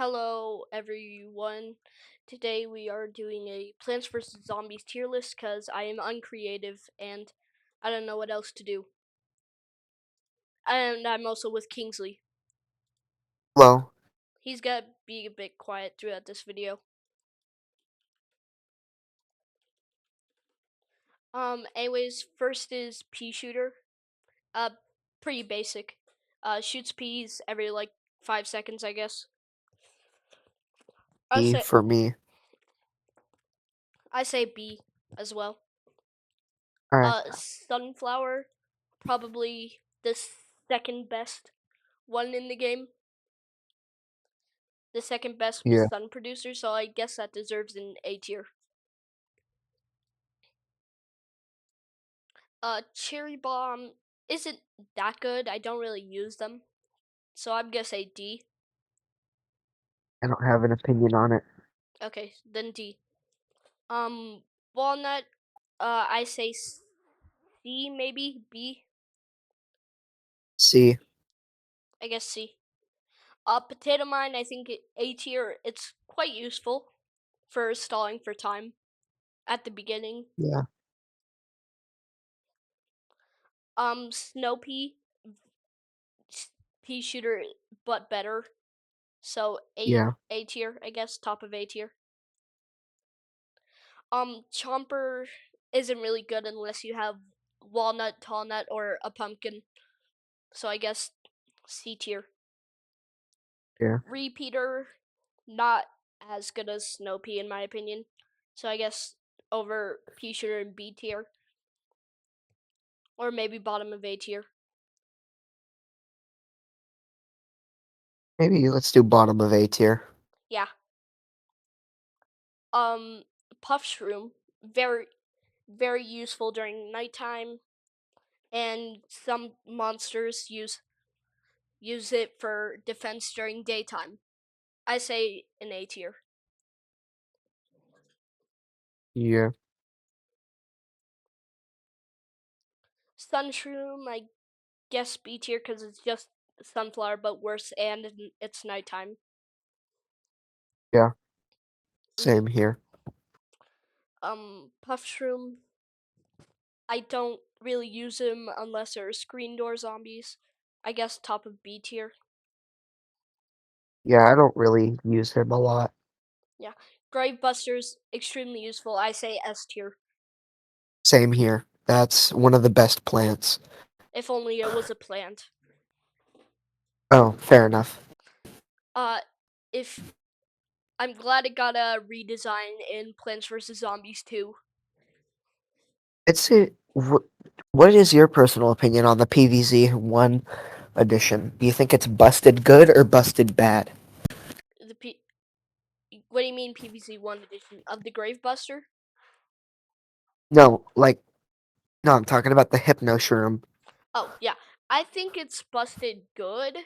Hello, everyone. Today we are doing a Plants vs. Zombies tier list because I am uncreative and I don't know what else to do. And I'm also with Kingsley. Hello. He's got to be a bit quiet throughout this video. Anyways, first is pea shooter. Uh, pretty basic. Shoots peas every like 5 seconds, I guess. I E say for me. I say B as well. Alright. Sunflower, probably the second best one in the game. The second best was Yeah. Sun Producer, so I guess that deserves an A tier. Cherry Bomb isn't that good. I don't really use them, so I'm gonna say D. I don't have an opinion on it. Okay, then D. Walnut, I say C, maybe B. C. I guess C. Potato Mine, I think A tier. It's quite useful for stalling for time at the beginning. Yeah. Snow Pea shooter, but better. So Yeah. A tier, I guess, top of A tier. Chomper isn't really good unless you have walnut, tall nut, or a pumpkin. So I guess C tier. Yeah. Repeater, not as good as Snow Pea in my opinion. So I guess over Pea shooter and B tier, or maybe bottom of A tier. Maybe let's do bottom of A tier. Yeah. Um, Puff Shroom, very useful during nighttime, and some monsters use it for defense during daytime. I say an A tier. Yeah. Sunshroom, I guess B tier because it's just sunflower but worse, and it's nighttime. Yeah. hmm Same here. Puffshroom, I don't really use him unless there are screen door zombies. I guess top of B tier. Yeah, I don't really use him a lot. Yeah, Gravebuster's extremely useful. I say S tier. Same here. That's one of the best plants. If only it was a plant. Oh, fair enough. Uh, if I'm glad it got a redesign in Plants vs Zombies 2. It's a, what is your personal opinion on the PvZ 1 edition? Do you think it's busted good or busted bad? The P- what do you mean PvZ 1 edition of the Gravebuster? No, like, no, I'm talking about the Hypno Shroom. Oh, yeah. I think it's busted good.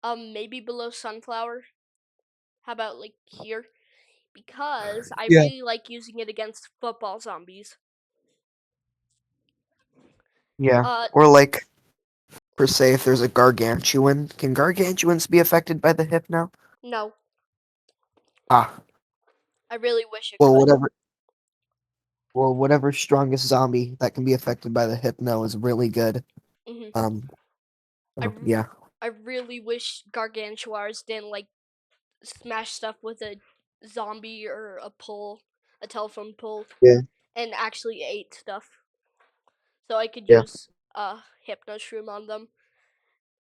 Maybe below Sunflower. How about like here? Because I Yeah. really like using it against football zombies. Yeah. Uh, Or like, per se, if there's a gargantuan, can gargantuans be affected by the hypno? no. Ah, I really wish it well, could. whatever strongest zombie that can be affected by the hypno is really good. hmm Um, I, so, yeah, I really wish Gargantuars didn't like smash stuff with a zombie or a telephone pole, yeah, and actually ate stuff. So I could yeah, use Hypno Shroom on them.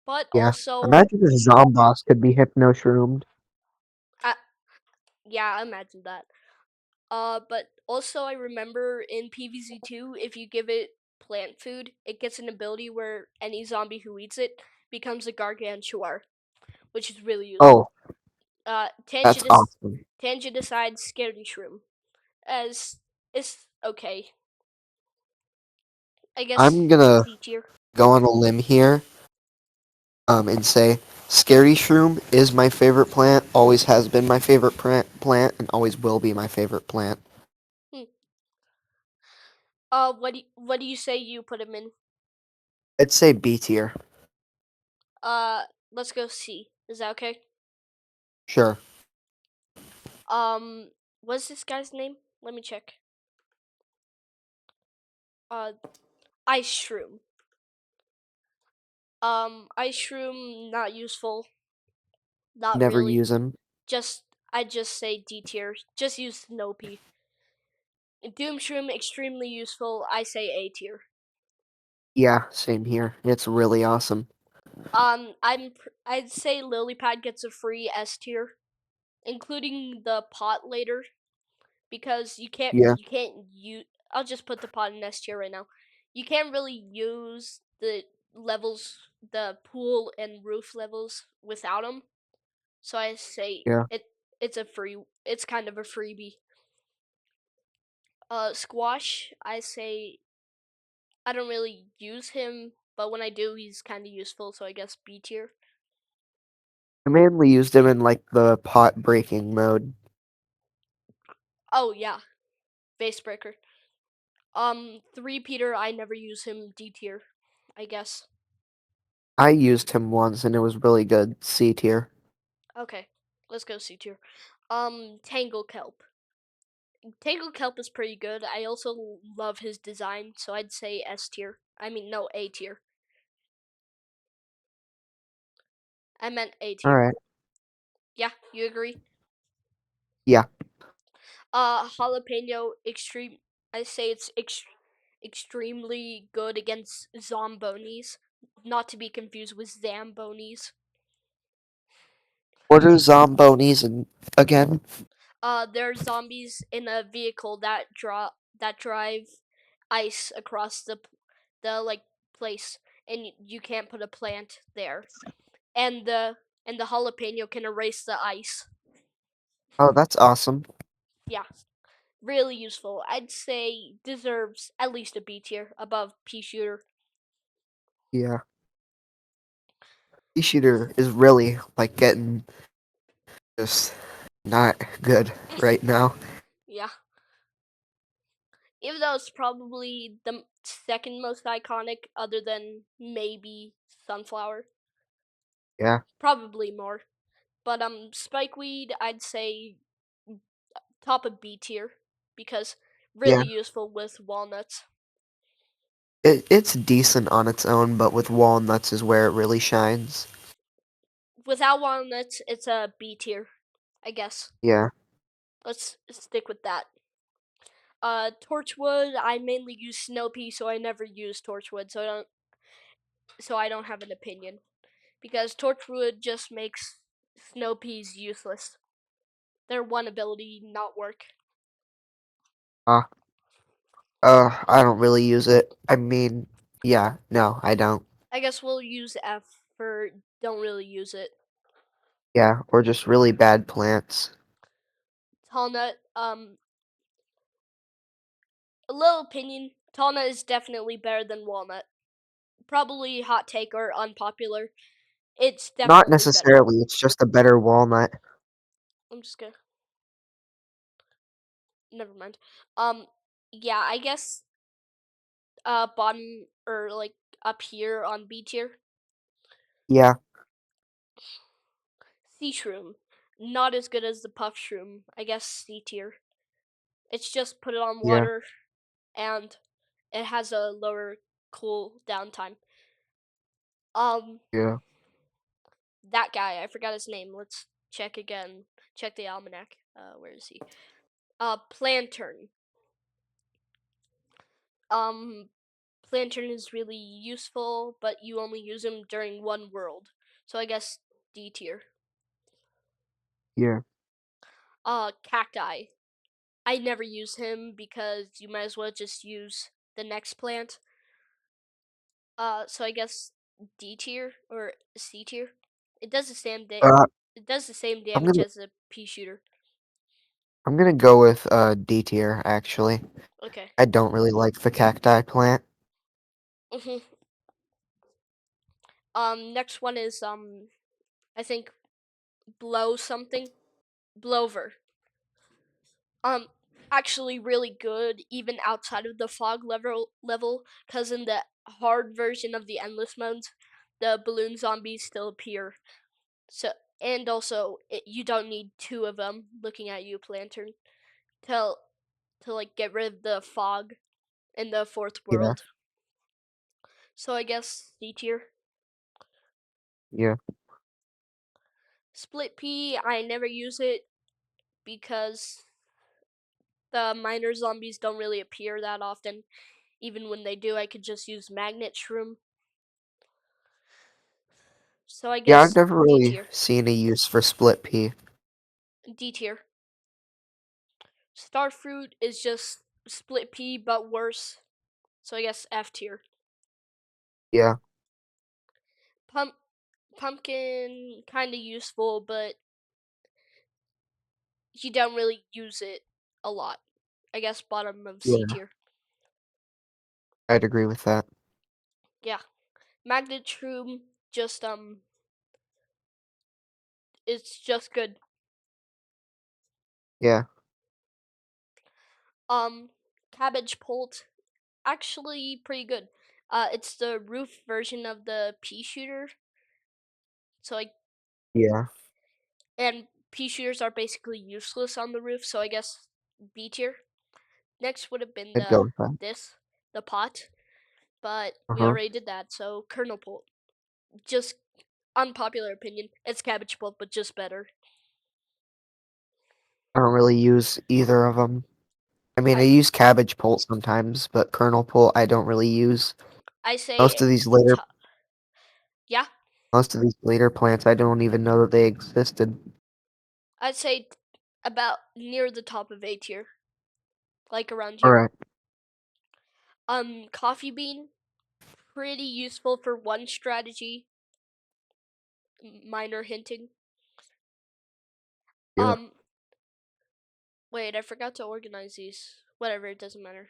But yeah. also, Imagine if Zomboss could be hypno shroomed. uh, yeah, I imagine that. But also I remember in PvZ2, if you give it plant food, it gets an ability where any zombie who eats it becomes a gargantuar, which is really Oh, useful. that's awesome. Tangidicide Scaredy Shroom, as is okay. I guess I'm gonna C tier. go on a limb here, and say Scary Shroom is my favorite plant, always has been my favorite plant, and always will be my favorite plant. Hmm. What do you say you put him in? I'd say B tier. Let's go C. Is that okay? Sure. Um, what's this guy's name? Let me check. Uh, Ice Shroom. Ice Shroom not useful. Not Never really. use them. Just I just say D tier. Just use Snoopy. Doom Shroom extremely useful. I say A tier. Yeah, same here. It's really awesome. I'd say Lilypad gets a free S tier, including the pot later, because Yeah, you can't use. I'll just put the pot in S tier right now. You can't really use the levels, the pool and roof levels without them. So I say yeah. it's a free. It's kind of a freebie. Squash. I say I don't really use him, but when I do, he's kind of useful. So I guess B tier. I mainly used him in like the pot breaking mode. Oh yeah, base breaker. Three Peter. I never use him. D tier. I guess. I used him once and it was really good. C tier. Okay, let's go C tier. Tangle Kelp. Tangle Kelp is pretty good. I also love his design, so I'd say S tier. I mean, no, A tier. I meant A All tier. right. Yeah, you agree? Yeah. Jalapeno extreme. I say it's extremely good against zombonis, not to be confused with zambonis. What are zombonis and again? They're zombies in a vehicle that drive ice across the like place, and you can't put a plant there. And the jalapeno can erase the ice. Oh, that's awesome. Yeah, really useful. I'd say deserves at least a B tier above pea shooter. Yeah. Shooter is really like getting just not good right now. Yeah, even though it's probably the second most iconic, other than maybe sunflower, Yeah. probably more. But spikeweed, I'd say top of B tier because Yeah. really useful with walnuts. It's decent on its own, but with walnuts is where it really shines. Without walnuts, it's a B tier, I guess. Yeah. Let's stick with that. Torchwood, I mainly use snow pea, so I never use torchwood, so I don't have an opinion because torchwood just makes snow peas useless. Their one ability not work. Uh, I don't really use it. I mean, yeah, no, I don't. I guess we'll use F for don't really use it. Yeah, or just really bad plants. Talnut, a little opinion. Talnut is definitely better than walnut. Probably hot take or unpopular. It's Not definitely better. necessarily, it's just a better walnut. I'm just gonna. Never mind. Um, yeah, I guess bottom or like up here on B tier. Yeah, Sea shroom, not as good as the puff shroom. I guess C tier. It's just put it on yeah, water and it has a lower cool down time. Um, yeah, that guy, I forgot his name. Let's check again. Check the almanac. Where is he? Plantern. Um, Plantern is really useful, but you only use him during one world. So I guess D tier. yeah, Cacti. I never use him because you might as well just use the next plant. So I guess D tier or C tier. It does the same uh, it does the same I'm damage gonna as a pea shooter. I'm gonna go with D tier actually. Okay. I don't really like the cacti plant. Mhm. Next one is I think blow something. Blover. Um, actually really good even outside of the fog level, cause in the hard version of the endless modes, the balloon zombies still appear. So and also you don't need two of them looking at you, Lantern, to like get rid of the fog in the fourth Yeah, world. So I guess C tier. yeah. Split P, I never use it because the minor zombies don't really appear that often. Even when they do, I could just use Magnet Shroom. So I Yeah, I've guess never D really tier. seen a use for split pea. D tier. Starfruit is just Split P but worse. So I guess F tier. Yeah, Pump Pumpkin kind of useful, but you don't really use it a lot. I guess bottom of C yeah, tier. I'd agree with that. Yeah. Magnet Shroom just it's just good. Yeah, Um Cabbage Pult actually pretty good. It's the roof version of the pea shooter. So like yeah, and pea shooters are basically useless on the roof, so I guess B tier. Next would have been I'd go with that. this, the pot, but we Uh-huh. already did that, so kernel pult. Just unpopular opinion. It's cabbage pult, but just better. I don't really use either of them. I mean, I I use cabbage pult sometimes, but kernel pult I don't really use. I say Most of these later top, yeah. most of these later plants I don't even know that they existed. I'd say about near the top of A tier, like around All here. right. Coffee bean, pretty useful for one strategy. Minor hinting. Yeah. Um, wait, I forgot to organize these. Whatever, it doesn't matter.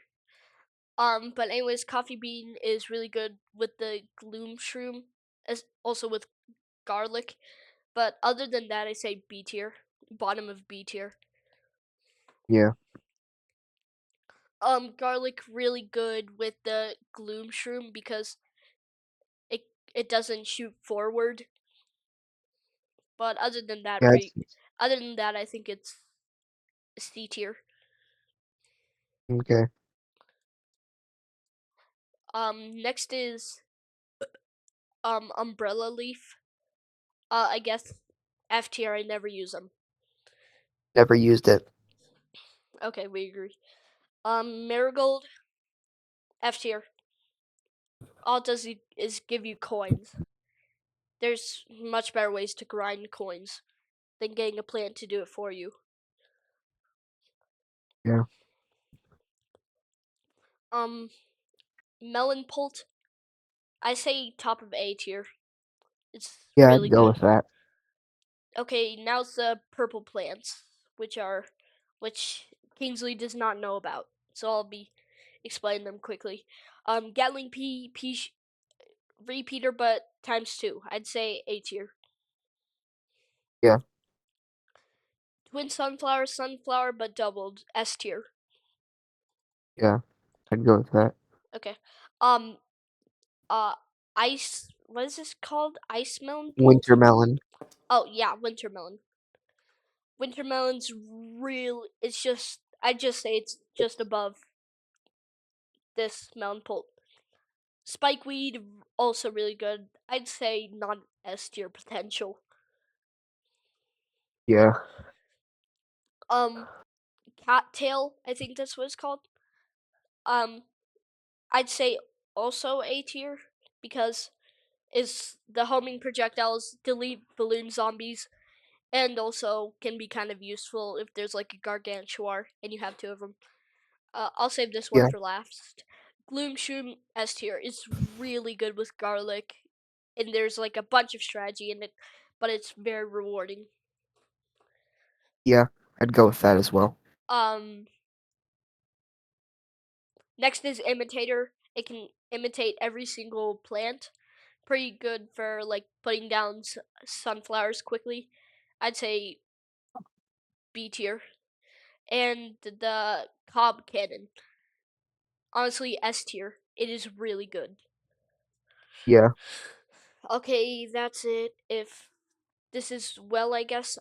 But anyways, coffee bean is really good with the gloom shroom, as also with garlic. But other than that, I say B tier, bottom of B tier. Yeah. Garlic really good with the gloom shroom because it it doesn't shoot forward. But Yeah. other than that, I think it's C tier. Okay. Next is umbrella leaf. I guess F tier. I never use them. Never used it. Okay, we agree. Marigold F tier. All it does is give you coins. There's much better ways to grind coins than getting a plant to do it for you. Yeah. Um, Melon Pult. I say top of A tier. It's Yeah, really I'd go good. with that. Okay, now's the purple plants, which Kingsley does not know about. So I'll be explaining them quickly. Gatling repeater, but times two. I'd say A tier. Yeah. Twin sunflower, but doubled S tier. Yeah. I'd go with that. Okay. Um. Ice. What is this called? Ice melon pult. Winter melon. Oh yeah, winter melon. Winter melon's real. It's just. I just say it's just above this melon pult. Spikeweed also really good. I'd say non S tier potential. Yeah. Um, cattail. I think that's what it's called. Um, I'd say also A tier because is the homing projectiles delete balloon zombies and also can be kind of useful if there's like a gargantuar and you have two of them. I'll save this one Yeah. for last. Gloomshroom S tier is really good with garlic, and there's like a bunch of strategy in it, but it's very rewarding. Yeah. I'd go with that as well. Um, Next is imitator. It can imitate every single plant. Pretty good for like putting down sunflowers quickly. I'd say B tier. And the cob cannon. Honestly, S tier. It is really good. Yeah. Okay, that's it. If this is well, I guess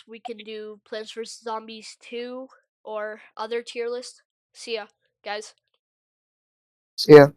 we can do Plants vs Zombies 2 or other tier list. See ya, guys. See ya.